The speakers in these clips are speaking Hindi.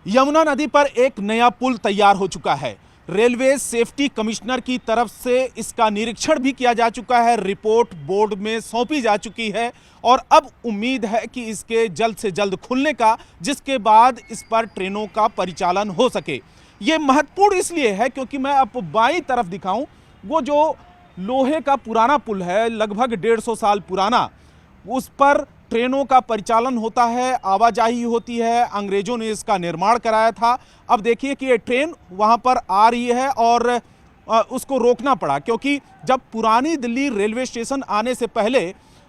यमुना नदी पर एक नया पुल तैयार हो चुका है। रेलवे सेफ्टी कमिश्नर की तरफ से इसका निरीक्षण भी किया जा चुका है, रिपोर्ट बोर्ड में सौंपी जा चुकी है और अब उम्मीद है कि इसके जल्द से जल्द खुलने का, जिसके बाद इस पर ट्रेनों का परिचालन हो सके। ये महत्वपूर्ण इसलिए है क्योंकि मैं अब बाईं तरफ दिखाऊं, वो जो लोहे का पुराना पुल है, लगभग 150 साल पुराना, उस पर ट्रेनों का परिचालन होता है, आवाजाही होती है। अंग्रेजों ने इसका निर्माण कराया था। अब देखिए कि ये ट्रेन वहाँ पर आ रही है और उसको रोकना पड़ा क्योंकि जब पुरानी दिल्ली रेलवे स्टेशन आने से पहले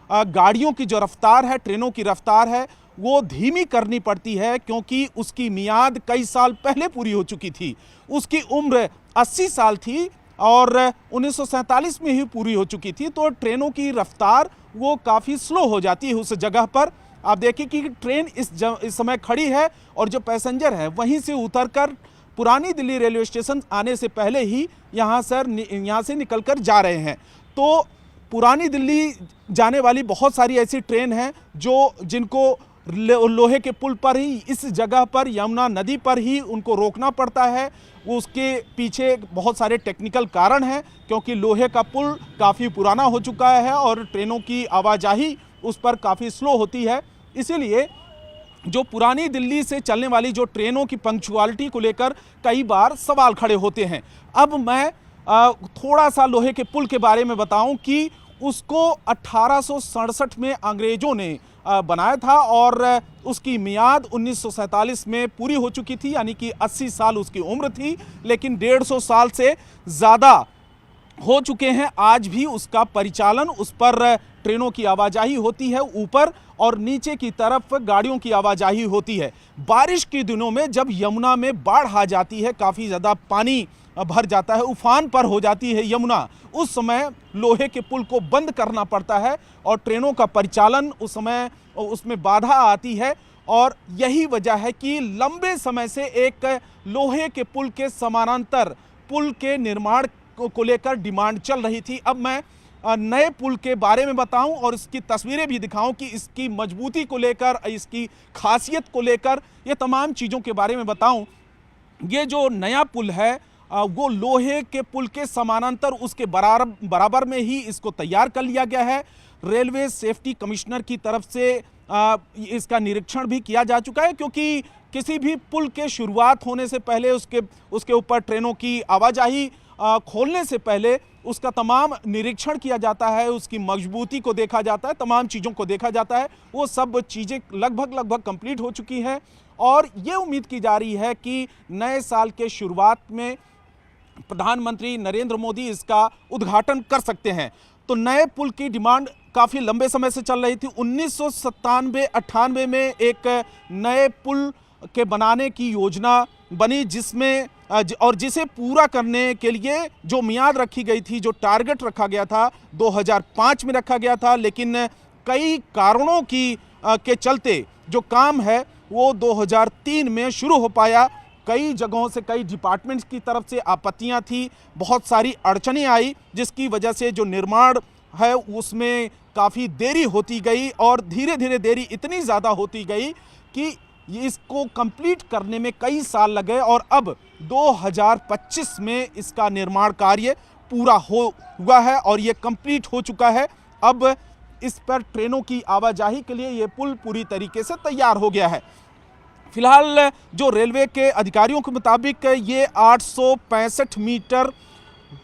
गाड़ियों की जो रफ्तार है, ट्रेनों की रफ्तार है, वो धीमी करनी पड़ती है क्योंकि उसकी मियाद कई साल पहले पूरी हो चुकी थी। उसकी उम्र 80 साल थी और 1947 में ही पूरी हो चुकी थी, तो ट्रेनों की रफ्तार वो काफ़ी स्लो हो जाती है उस जगह पर। आप देखिए कि ट्रेन इस समय खड़ी है और जो पैसेंजर हैं वहीं से उतरकर पुरानी दिल्ली रेलवे स्टेशन आने से पहले ही यहाँ से निकलकर जा रहे हैं। तो पुरानी दिल्ली जाने वाली बहुत सारी ऐसी ट्रेन हैं जिनको लोहे के पुल पर ही, इस जगह पर, यमुना नदी पर ही उनको रोकना पड़ता है। उसके पीछे बहुत सारे टेक्निकल कारण हैं क्योंकि लोहे का पुल काफ़ी पुराना हो चुका है और ट्रेनों की आवाजाही उस पर काफ़ी स्लो होती है। इसीलिए जो पुरानी दिल्ली से चलने वाली जो ट्रेनों की पंक्चुअलिटी को लेकर कई बार सवाल खड़े होते हैं। अब मैं थोड़ा सा लोहे के पुल के बारे में बताऊं कि उसको 1867 में अंग्रेजों ने बनाया था और उसकी मियाद 1947 में पूरी हो चुकी थी, यानी कि 80 साल उसकी उम्र थी, लेकिन 150 साल से ज़्यादा हो चुके हैं। आज भी उसका परिचालन, उस पर ट्रेनों की आवाजाही होती है, ऊपर और नीचे की तरफ गाड़ियों की आवाजाही होती है। बारिश के दिनों में जब यमुना में बाढ़ आ जाती है, काफ़ी ज़्यादा पानी भर जाता है, उफान पर हो जाती है यमुना, उस समय लोहे के पुल को बंद करना पड़ता है और ट्रेनों का परिचालन उस समय उसमें बाधा आती है। और यही वजह है कि लंबे समय से एक लोहे के पुल के समानांतर पुल के निर्माण को लेकर डिमांड चल रही थी। अब मैं नए पुल के बारे में बताऊं और इसकी तस्वीरें भी दिखाऊं कि इसकी मजबूती को लेकर, इसकी खासियत को लेकर, ये तमाम चीज़ों के बारे में बताऊं। ये जो नया पुल है वो लोहे के पुल के समानांतर, उसके बराबर में ही इसको तैयार कर लिया गया है। रेलवे सेफ्टी कमिश्नर की तरफ से इसका निरीक्षण भी किया जा चुका है क्योंकि किसी भी पुल के शुरुआत होने से पहले, उसके ऊपर ट्रेनों की आवाजाही खोलने से पहले उसका तमाम निरीक्षण किया जाता है, उसकी मजबूती को देखा जाता है, तमाम चीज़ों को देखा जाता है। वो सब चीज़ें लगभग कंप्लीट हो चुकी हैं और ये उम्मीद की जा रही है कि नए साल के शुरुआत में प्रधानमंत्री नरेंद्र मोदी इसका उद्घाटन कर सकते हैं। तो नए पुल की डिमांड काफ़ी लंबे समय से चल रही थी। 1997-98 में एक नए पुल के बनाने की योजना बनी, जिसे पूरा करने के लिए जो मियाद रखी गई थी, जो टारगेट रखा गया था, 2005 में रखा गया था, लेकिन कई कारणों के चलते जो काम है वो 2003 में शुरू हो पाया। कई जगहों से, कई डिपार्टमेंट्स की तरफ से आपत्तियां थी, बहुत सारी अड़चनें आई, जिसकी वजह से जो निर्माण है उसमें काफ़ी देरी होती गई और धीरे धीरे देरी इतनी ज़्यादा होती गई कि इसको कंप्लीट करने में कई साल लगे और अब 2025 में इसका निर्माण कार्य पूरा हुआ है और ये कंप्लीट हो चुका है। अब इस पर ट्रेनों की आवाजाही के लिए ये पुल पूरी तरीके से तैयार हो गया है। फिलहाल जो रेलवे के अधिकारियों के मुताबिक ये 865 मीटर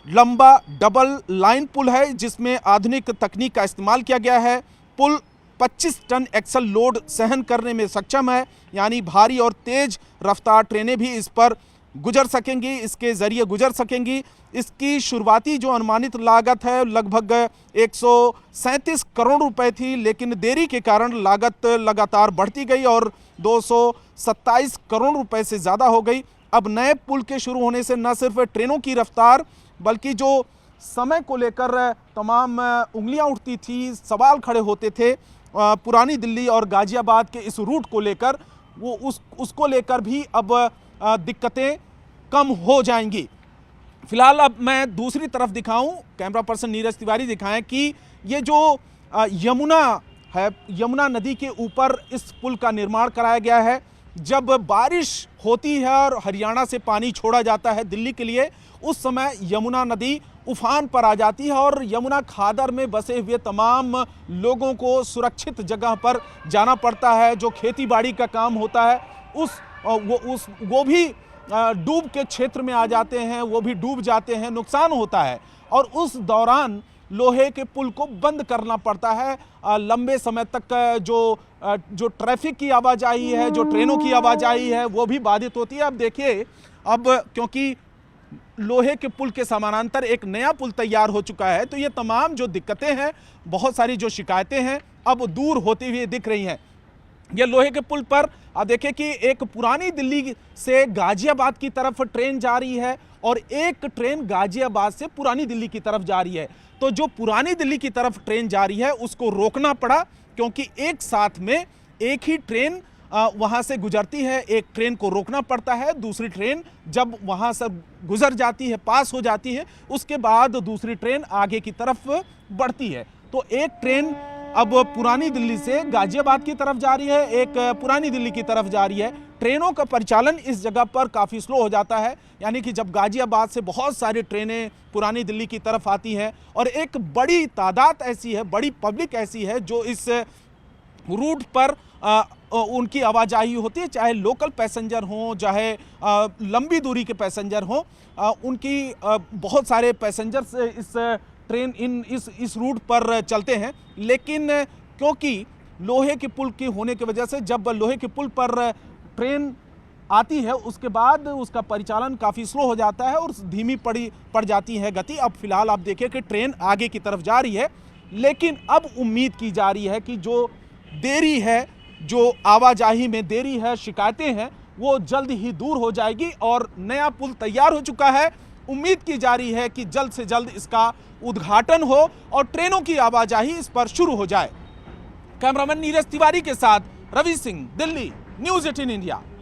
लंबा डबल लाइन पुल है जिसमें आधुनिक तकनीक का इस्तेमाल किया गया है। पुल 25 टन एक्सल लोड सहन करने में सक्षम है, यानी भारी और तेज रफ्तार ट्रेनें भी इस पर गुजर सकेंगी, इसके ज़रिए गुजर सकेंगी। इसकी शुरुआती जो अनुमानित लागत है लगभग 137 करोड़ रुपए थी, लेकिन देरी के कारण लागत लगातार बढ़ती गई और 227 करोड़ रुपए से ज़्यादा हो गई। अब नए पुल के शुरू होने से न सिर्फ ट्रेनों की रफ्तार बल्कि जो समय को लेकर तमाम उंगलियां उठती थी, सवाल खड़े होते थे पुरानी दिल्ली और गाजियाबाद के इस रूट को लेकर, वो उसको लेकर भी अब दिक्कतें कम हो जाएंगी। फिलहाल अब मैं दूसरी तरफ दिखाऊं, कैमरा पर्सन नीरज तिवारी दिखाएं कि ये जो यमुना है, यमुना नदी के ऊपर इस पुल का निर्माण कराया गया है। जब बारिश होती है और हरियाणा से पानी छोड़ा जाता है दिल्ली के लिए, उस समय यमुना नदी उफान पर आ जाती है और यमुना खादर में बसे हुए तमाम लोगों को सुरक्षित जगह पर जाना पड़ता है। जो खेती बाड़ी का काम होता है वो भी डूब के क्षेत्र में आ जाते हैं, वो भी डूब जाते हैं, नुकसान होता है। और उस दौरान लोहे के पुल को बंद करना पड़ता है। लंबे समय तक जो ट्रैफिक की आवाजाही है, जो ट्रेनों की आवाजाही है, वो भी बाधित होती है। अब देखिए, अब क्योंकि लोहे के पुल के समानांतर एक नया पुल तैयार हो चुका है, तो ये तमाम जो दिक्कतें हैं, बहुत सारी जो शिकायतें हैं, अब दूर होती हुई दिख रही हैं। ये लोहे के पुल पर आप देखिए कि एक पुरानी दिल्ली से गाजियाबाद की तरफ ट्रेन जा रही है और एक ट्रेन गाजियाबाद से पुरानी दिल्ली की तरफ जा रही है। तो जो पुरानी दिल्ली की तरफ ट्रेन जा रही है उसको रोकना पड़ा, क्योंकि एक साथ में एक ही ट्रेन वहां से गुजरती है। एक ट्रेन को रोकना पड़ता है, दूसरी ट्रेन जब वहां से गुजर जाती है, पास हो जाती है, उसके बाद दूसरी ट्रेन आगे की तरफ बढ़ती है। तो एक ट्रेन अब पुरानी दिल्ली से गाजियाबाद की तरफ जा रही है, एक पुरानी दिल्ली की तरफ जा रही है। ट्रेनों का परिचालन इस जगह पर काफ़ी स्लो हो जाता है, यानी कि जब गाजियाबाद से बहुत सारी ट्रेनें पुरानी दिल्ली की तरफ आती हैं और एक बड़ी तादाद ऐसी है, बड़ी पब्लिक ऐसी है जो इस रूट पर उनकी आवाजाही होती है, चाहे लोकल पैसेंजर हों, चाहे लंबी दूरी के पैसेंजर हों, उनकी बहुत सारे पैसेंजर्स इस ट्रेन इस रूट पर चलते हैं। लेकिन क्योंकि लोहे के पुल के होने की वजह से जब लोहे के पुल पर ट्रेन आती है उसके बाद उसका परिचालन काफ़ी स्लो हो जाता है और धीमी पड़ जाती है गति। अब फिलहाल आप देखिए कि ट्रेन आगे की तरफ जा रही है, लेकिन अब उम्मीद की जा रही है कि जो देरी है, जो आवाजाही में देरी है, शिकायतें हैं, वो जल्द ही दूर हो जाएगी और नया पुल तैयार हो चुका है। उम्मीद की जा रही है कि जल्द से जल्द इसका उद्घाटन हो और ट्रेनों की आवाजाही इस पर शुरू हो जाए। कैमरामैन नीरज तिवारी के साथ रवि सिंह, दिल्ली, न्यूज़ 18 इंडिया।